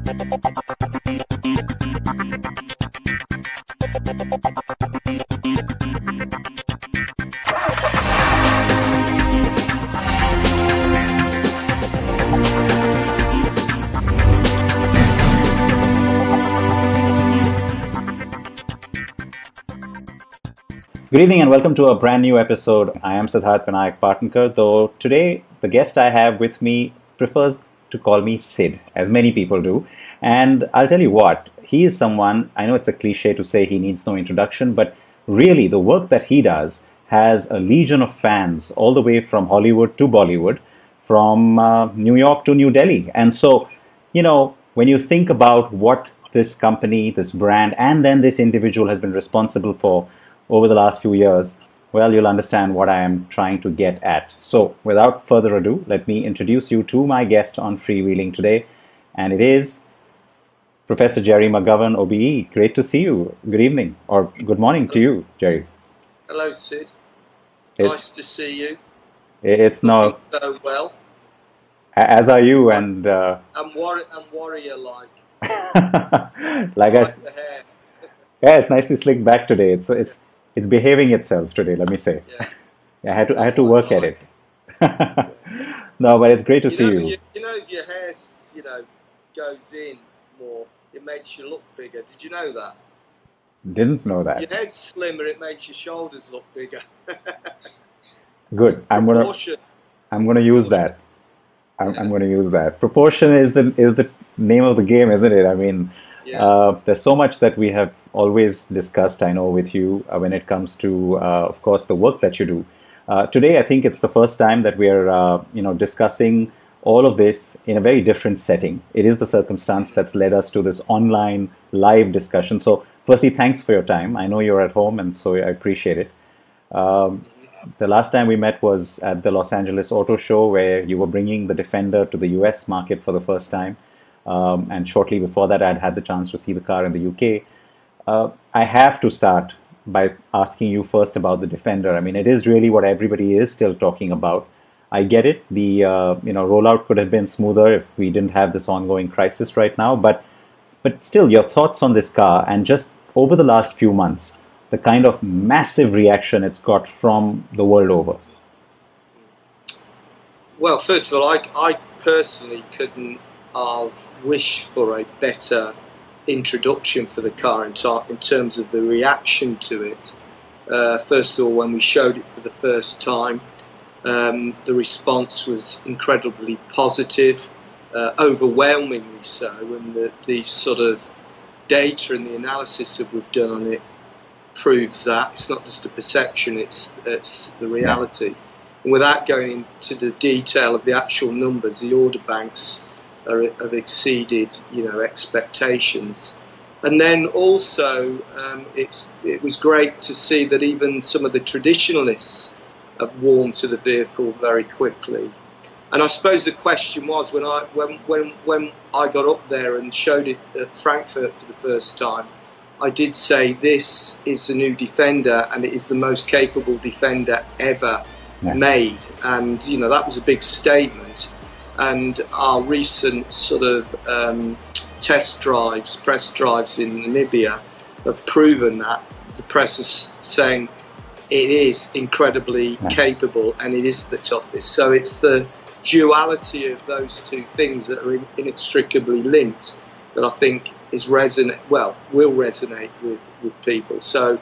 Good evening and welcome to a brand new episode. I am Siddharth Vinayak Partnkar, though today the guest I have with me prefers to call me Sid, as many people do. And I'll tell you what, he is someone, I know it's a cliche to say he needs no introduction, but really the work that he does has a legion of fans all the way from Hollywood to Bollywood, from New York to New Delhi. And so, when you think about what this company, this brand, and then this individual has been responsible for over the last few years, well, you'll understand what I am trying to get at. So, without further ado, let me introduce you to my guest on Freewheeling today, and it is Professor Gerry McGovern OBE. Great to see you. Good evening, or good morning to you, Gerry. Hello, Sid. Nice to see you. It's no so well. As are you, and I'm warrior-like. like the hair. Yeah, it's nicely slicked back today. It's behaving itself today, let me say. Yeah. I had to work at it. No, but it's great to see you. If your hair, goes in more, it makes you look bigger. Did you know that? Didn't know that. Your head's slimmer, it makes your shoulders look bigger. Good. I'm gonna use that. I'm gonna use that. Proportion is the name of the game, isn't it? I mean, there's so much that we have always discussed, I know, with you when it comes to, of course, the work that you do. Today, I think it's the first time that we are, discussing all of this in a very different setting. It is the circumstance that's led us to this online live discussion. So, firstly, thanks for your time. I know you're at home, and so I appreciate it. The last time we met was at the Los Angeles Auto Show, where you were bringing the Defender to the US market for the first time. And shortly before that, I'd had the chance to see the car in the UK. I have to start by asking you first about the Defender. I mean, it is really what everybody is still talking about. I get it. The rollout could have been smoother if we didn't have this ongoing crisis right now. But still, your thoughts on this car, and just over the last few months, the kind of massive reaction it's got from the world over. Well, first of all, I personally couldn't have wished for a better introduction for the car in terms of the reaction to it. First of all, when we showed it for the first time, the response was incredibly positive, overwhelmingly so, and the sort of data and the analysis that we've done on it proves that it's not just a perception, it's the reality. And without going into the detail of the actual numbers, the order banks have exceeded, expectations. And then also, it was great to see that even some of the traditionalists have warmed to the vehicle very quickly. And I suppose the question was, when I got up there and showed it at Frankfurt for the first time, I did say this is the new Defender, and it is the most capable Defender ever made. And that was a big statement. And our recent sort of press drives in Namibia have proven that. The press is saying it is incredibly capable, and it is the toughest. So it's the duality of those two things that are inextricably linked that I think will resonate with people. So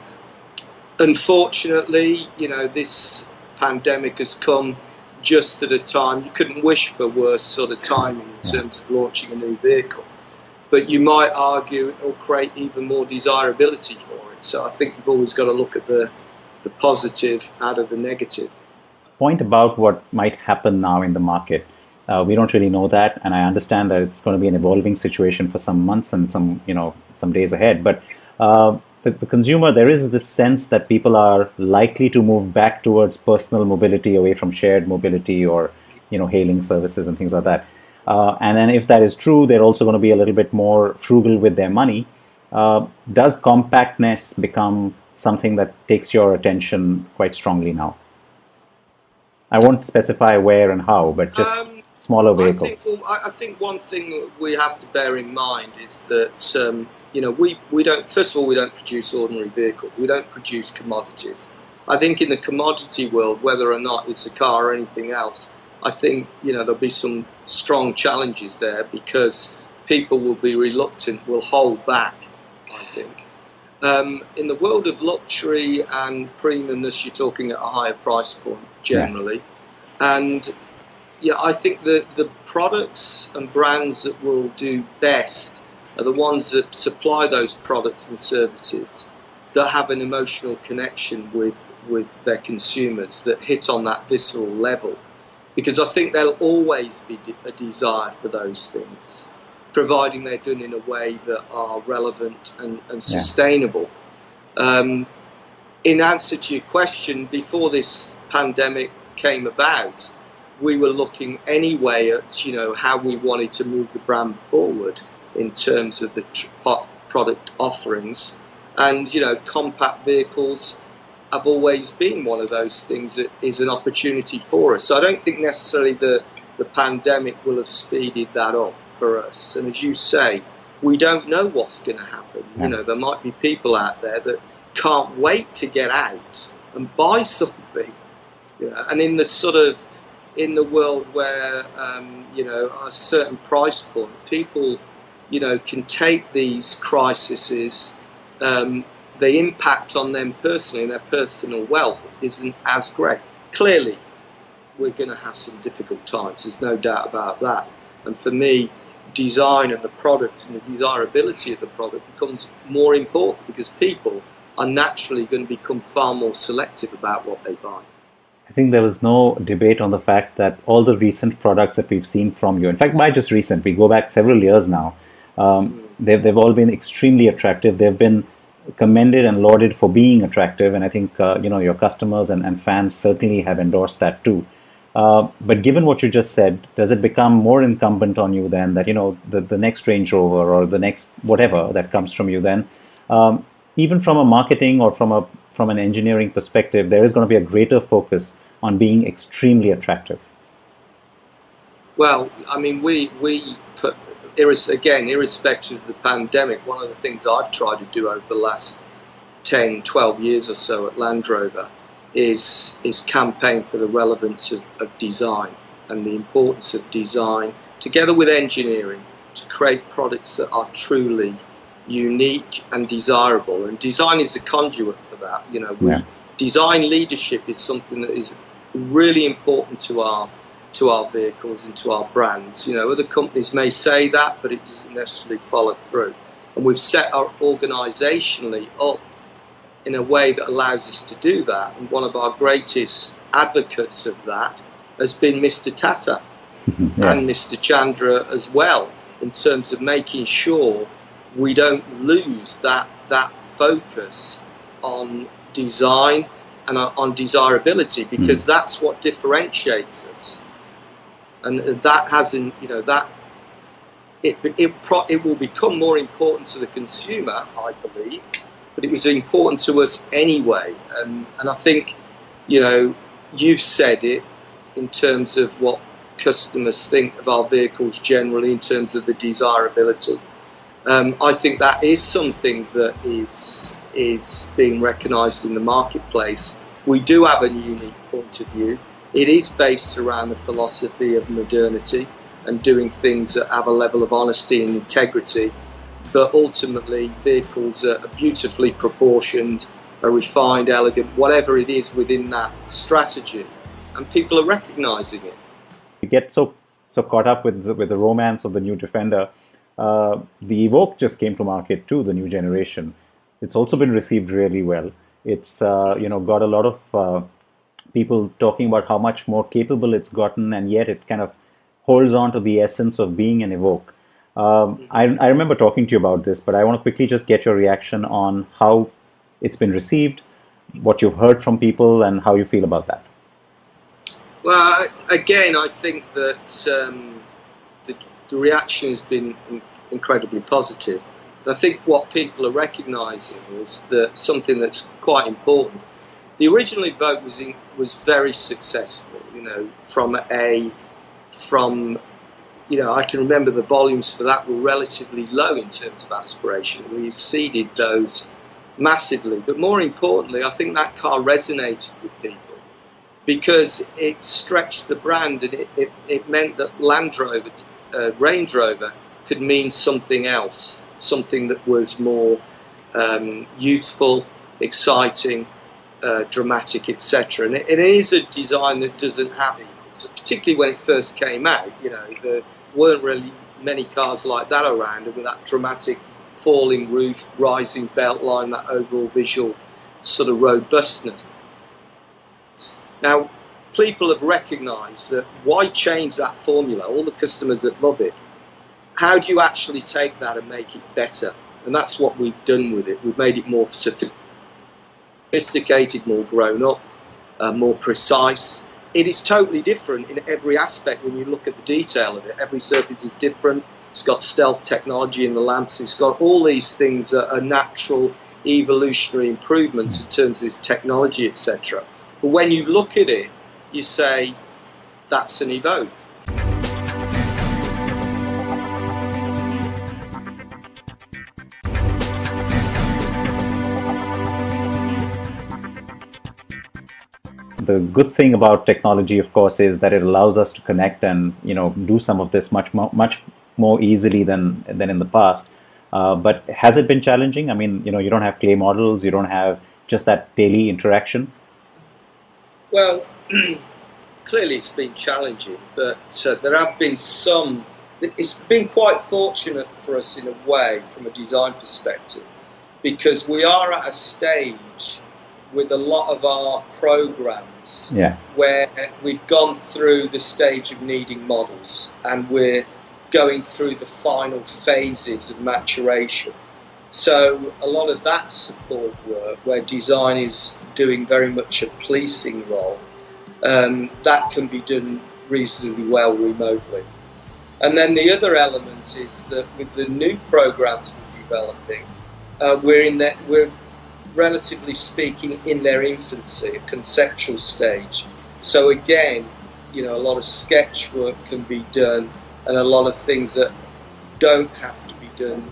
unfortunately, this pandemic has come just at a time you couldn't wish for worse sort of timing in terms of launching a new vehicle. But you might argue it will create even more desirability for it. So I think you've always got to look at the positive out of the negative. Point about what might happen now in the market. We don't really know that, and I understand that it's going to be an evolving situation for some months and some days ahead. But the consumer, there is this sense that people are likely to move back towards personal mobility away from shared mobility or hailing services and things like that. And then if that is true, they're also going to be a little bit more frugal with their money. Does compactness become something that takes your attention quite strongly now? I won't specify where and how, but just smaller vehicles? I think one thing we have to bear in mind is that we don't. First of all, we don't produce ordinary vehicles. We don't produce commodities. I think in the commodity world, whether or not it's a car or anything else, I think there'll be some strong challenges there because people will be reluctant, will hold back. I think. In the world of luxury and premiumness, you're talking at a higher price point generally, and I think that the products and brands that will do best are the ones that supply those products and services that have an emotional connection with their consumers, that hit on that visceral level. Because I think there'll always be a desire for those things, providing they're done in a way that are relevant and sustainable. In answer to your question, before this pandemic came about, we were looking anyway at how we wanted to move the brand forward in terms of the product offerings, and compact vehicles have always been one of those things that is an opportunity for us. So I don't think necessarily the pandemic will have speeded that up for us. And as you say, we don't know what's going to happen. There might be people out there that can't wait to get out and buy something. And in the world where a certain price point, people can take these crises. The impact on them personally and their personal wealth isn't as great. Clearly, we're going to have some difficult times. There's no doubt about that. And for me, design of the product and the desirability of the product becomes more important because people are naturally going to become far more selective about what they buy. I think there was no debate on the fact that all the recent products that we've seen from you, in fact, by just recent, we go back several years now, they've all been extremely attractive. They've been commended and lauded for being attractive, and I think your customers and fans certainly have endorsed that too. But given what you just said, does it become more incumbent on you then that the next Range Rover or the next whatever that comes from you then, even from a marketing or from an engineering perspective, there is going to be a greater focus on being extremely attractive? Well, I mean, we put, irrespective of the pandemic, one of the things I've tried to do over the last 10, 12 years or so at Land Rover is campaign for the relevance of design and the importance of design, together with engineering, to create products that are truly unique and desirable. And design is the conduit for that. Design leadership is something that is really important to our vehicles and to our brands. Other companies may say that, but it doesn't necessarily follow through. And we've set our organisationally up in a way that allows us to do that. And one of our greatest advocates of that has been Mr. Tata and Mr. Chandra as well, in terms of making sure we don't lose that focus on design and on desirability, because that's what differentiates us. And that hasn't, it will become more important to the consumer, I believe, but it was important to us anyway. And I think, you've said it in terms of what customers think of our vehicles generally in terms of the desirability. I think that is something that is being recognised in the marketplace. We do have a unique point of view. It is based around the philosophy of modernity and doing things that have a level of honesty and integrity. But ultimately, vehicles are beautifully proportioned, are refined, elegant, whatever it is within that strategy. And people are recognising it. We get so caught up with the romance of the new Defender. The Evoque just came to market too, the new generation. It's also been received really well. It's got a lot of people talking about how much more capable it's gotten, and yet it kind of holds on to the essence of being an Evoque. I remember talking to you about this, but I want to quickly just get your reaction on how it's been received, what you've heard from people, and how you feel about that. Well, again, I think that the reaction has been incredibly positive. And I think what people are recognising is that something that's quite important. The original Evoque was very successful, from I can remember the volumes for that were relatively low in terms of aspiration. We exceeded those massively. But more importantly, I think that car resonated with people because it stretched the brand, and it meant that Land Rover, Range Rover could mean something else, something that was more youthful, exciting, dramatic, etc. And it is a design that doesn't have equals, particularly when it first came out. There weren't really many cars like that around, and with that dramatic falling roof, rising belt line, that overall visual sort of robustness. Now, people have recognised that why change that formula? All the customers that love it, how do you actually take that and make it better? And that's what we've done with it. We've made it more sophisticated, more grown up, more precise. It is totally different in every aspect when you look at the detail of it. Every surface is different. It's got stealth technology in the lamps. It's got all these things that are natural evolutionary improvements in terms of its technology, etc. But when you look at it, you say, that's an Evoque. The good thing about technology, of course, is that it allows us to connect and do some of this much more easily than in the past. But has it been challenging? I mean, you don't have clay models, you don't have just that daily interaction. Well, clearly it's been challenging, but there have been some. It's been quite fortunate for us in a way, from a design perspective, because we are at a stage with a lot of our programs where we've gone through the stage of needing models, and we're going through the final phases of maturation. So a lot of that support work, where design is doing very much a policing role, that can be done reasonably well remotely. And then the other element is that with the new programs we're developing, we're relatively speaking in their infancy, a conceptual stage. So again, a lot of sketch work can be done, and a lot of things that don't have to be done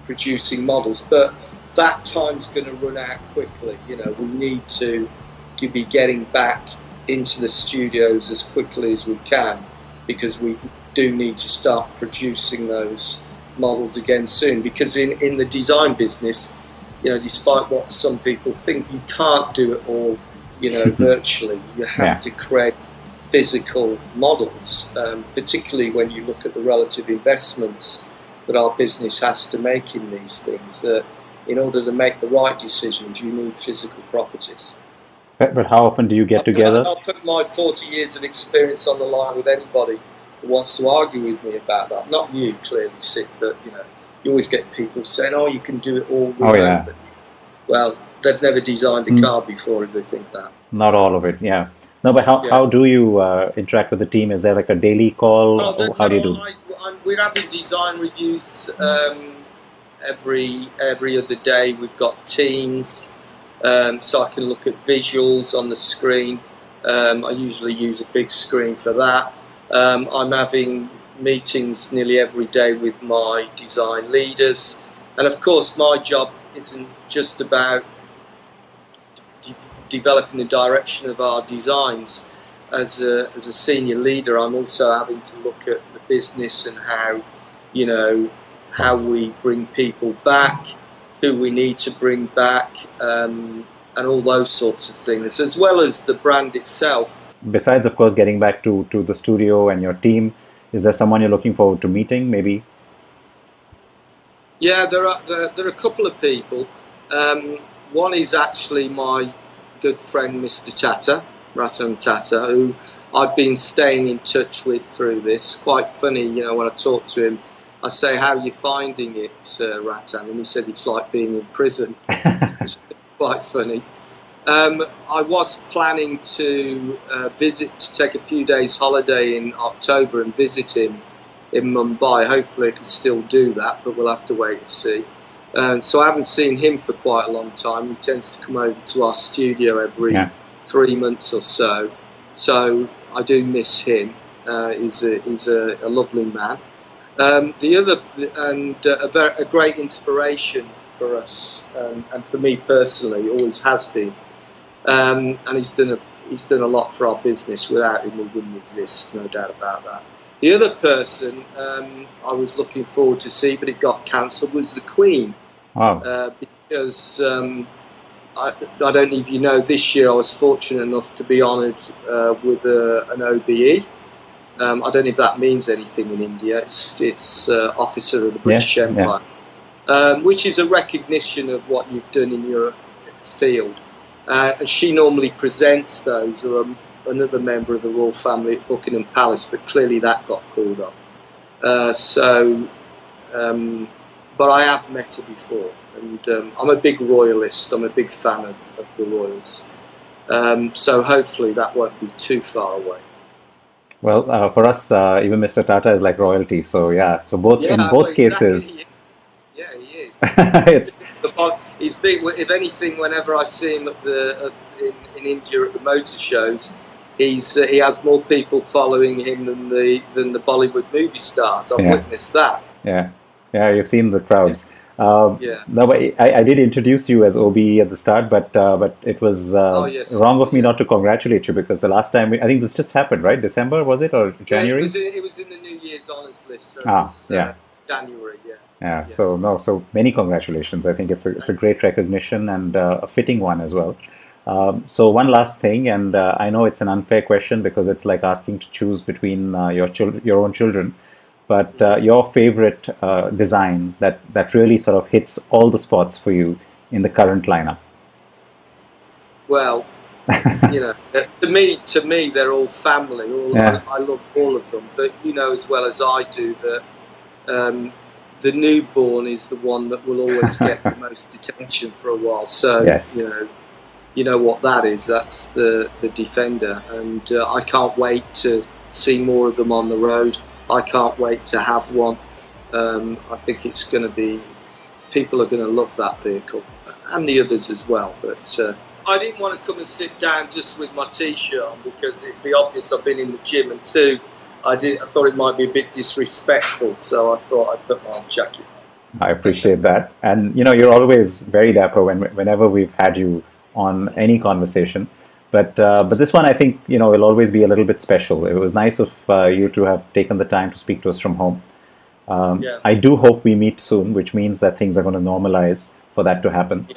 producing models, but that time's going to run out quickly. We need to be getting back into the studios as quickly as we can, because we do need to start producing those models again soon, because in the design business, despite what some people think, you can't do it all virtually. You have to create physical models, particularly when you look at the relative investments that our business has to make in these things. That in order to make the right decisions, you need physical properties. But how often do you get together? I'll put my 40 years of experience on the line with anybody that wants to argue with me about that. Not you, clearly, Sid, but you always get people saying, "Oh, you can do it all remotely." Well, they've never designed a car before if they think that. Not all of it, yeah. No, but how do you interact with the team? Is there like a daily call? How do you do? We're having design reviews every other day. We've got Teams, so I can look at visuals on the screen. I usually use a big screen for that. I'm having meetings nearly every day with my design leaders, and of course my job isn't just about developing the direction of our designs. As a senior leader, I'm also having to look at the business and how we bring people back, who we need to bring back, and all those sorts of things, as well as the brand itself. Besides, of course, getting back to the studio and your team, is there someone you're looking forward to meeting, maybe? Yeah, there are a couple of people. One is actually my good friend, Mr. Tata, Ratan Tata, who I've been staying in touch with through this. Quite funny, when I talk to him, I say, "How are you finding it, Ratan?" And he said it's like being in prison. It's quite funny. I was planning to take a few days holiday in October and visit him in Mumbai. Hopefully I can still do that, but we'll have to wait and see. So I haven't seen him for quite a long time. He tends to come over to our studio every 3 months or so. So I do miss him. He's a lovely man. The other, and a great inspiration for us, and for me personally, always has been. And he's done a lot for our business. Without him, we wouldn't exist, no doubt about that. The other person I was looking forward to see, but it got cancelled, was the Queen. Wow. Because I don't know if you know, this year I was fortunate enough to be honoured with an OBE. I don't know if that means anything in India. It's Officer of the British Empire, which is a recognition of what you've done in your field. And she normally presents those, or another member of the royal family at Buckingham Palace, but clearly that got called off. But I have met her before, and I'm a big royalist. I'm a big fan of the royals. So hopefully that won't be too far away. Well, for us, even Mr. Tata is like royalty. So yeah, so both in both cases. Yeah, he is. It's he's big. If anything, whenever I see him in India at the motor shows, he has more people following him than the Bollywood movie stars. I've witnessed that. Yeah, you've seen the crowds. No, but I did introduce you as OBE at the start, but it was wrong of me not to congratulate you, because the last time I think this just happened, right? December, was it, or January? It was in the New Year's honours list. So January, So many congratulations. I think it's a great recognition, and a fitting one as well. So one last thing, and I know it's an unfair question because it's like asking to choose between your own children. But your favorite design that really sort of hits all the spots for you in the current lineup? Well, to me, they're all family. I love all of them. But you know as well as I do that the newborn is the one that will always get the most attention for a while. So you know what that is. That's the Defender, and I can't wait to see more of them on the road. I can't wait to have one. I think it's going to be, people are going to love that vehicle, and the others as well. But I didn't want to come and sit down just with my t-shirt on, because it'd be obvious I've been in the gym, and two, I thought it might be a bit disrespectful, so I thought I'd put my jacket on. I appreciate that, and you're always very dapper whenever we've had you on any conversation. But this one, I think, will always be a little bit special. It was nice of you to have taken the time to speak to us from home. I do hope we meet soon, which means that things are going to normalize for that to happen.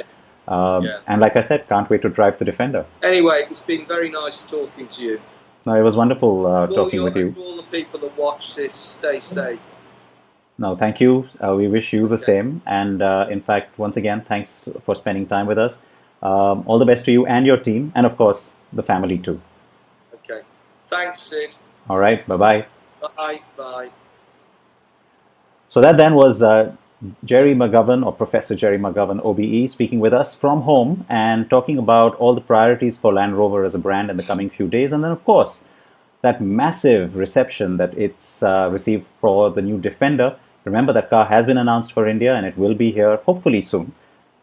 And like I said, can't wait to drive the Defender. Anyway, it's been very nice talking to you. No, it was wonderful talking with you. To all the people that watch this, stay safe. No, thank you. We wish you the same. And in fact, once again, thanks for spending time with us. All the best to you and your team, and of course, the family too. Okay. Thanks, Sid. All right. Bye-bye. Bye. So that then was Gerry McGovern, or Professor Gerry McGovern OBE, speaking with us from home and talking about all the priorities for Land Rover as a brand in the coming few days. And then, of course, that massive reception that it's received for the new Defender. Remember, that car has been announced for India, and it will be here hopefully soon.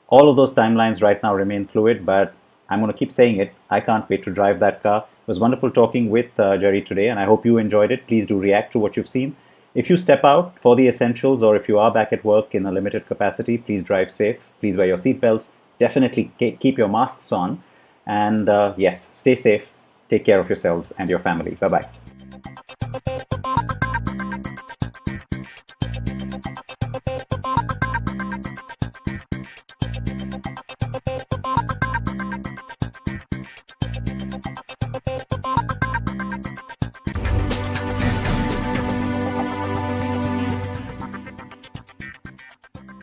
All of those timelines right now remain fluid, but I'm going to keep saying it. I can't wait to drive that car. It was wonderful talking with Gerry today, and I hope you enjoyed it. Please do react to what you've seen. If you step out for the essentials, or if you are back at work in a limited capacity, please drive safe. Please wear your seatbelts. Definitely keep your masks on. And yes, stay safe. Take care of yourselves and your family. Bye-bye.